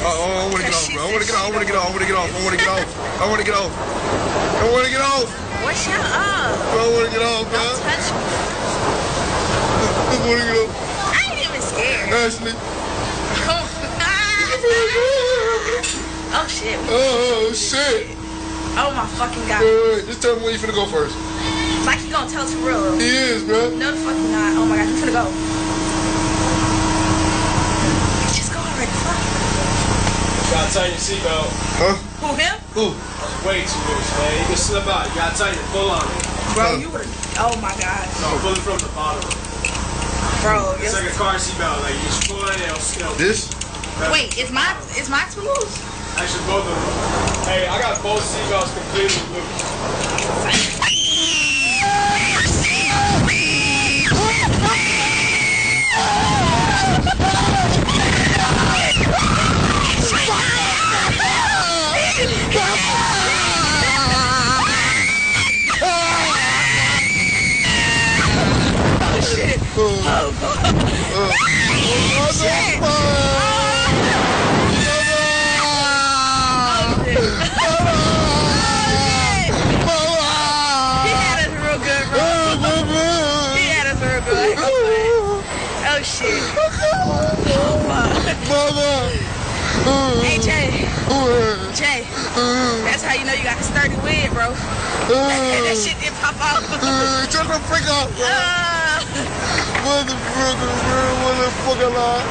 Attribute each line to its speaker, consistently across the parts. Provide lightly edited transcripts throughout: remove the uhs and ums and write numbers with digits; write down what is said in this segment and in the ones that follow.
Speaker 1: just.
Speaker 2: I want to get off, bro. I want to get off. I want to get off. I want to get off. I want to get off. I want to get off. I want to get off.
Speaker 1: What? Shut up.
Speaker 2: I want to get off, man.
Speaker 1: Don't touch me.
Speaker 2: I want to get off.
Speaker 1: I ain't even scared.
Speaker 2: Ashley.
Speaker 1: Oh shit.
Speaker 2: Oh shit.
Speaker 1: Oh my fucking god.
Speaker 2: Wait. Just tell me when you finna go first.
Speaker 1: Like you gonna tell us for real.
Speaker 2: He is, bro.
Speaker 1: No the fuck you not. Oh my god, you finna go. Just go already. Fuck.
Speaker 3: You gotta tighten your seatbelt.
Speaker 2: Huh?
Speaker 1: Who, him?
Speaker 2: Who?
Speaker 3: Way too loose, man. You can slip out. You gotta tighten it. Pull on it.
Speaker 1: Bro, you would've. Oh my god.
Speaker 3: No, pull it from the bottom.
Speaker 1: Bro,
Speaker 3: It's like a car seatbelt. Like you just pull it and it'll still.
Speaker 2: This?
Speaker 1: wait, is mine too loose?
Speaker 3: Actually, both of them. Hey, I got both seatbelts completely loose.
Speaker 1: Oh shit. Oh fuck. Hey Jay. Jay. That's how you know you got a sturdy wig, bro. That shit didn't pop off.
Speaker 2: Shut the freak up, bro. Motherfucker, lie.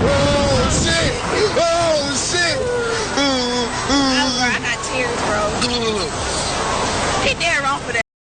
Speaker 2: Oh shit. Oh shit.
Speaker 1: I got tears, bro. He dead wrong for that.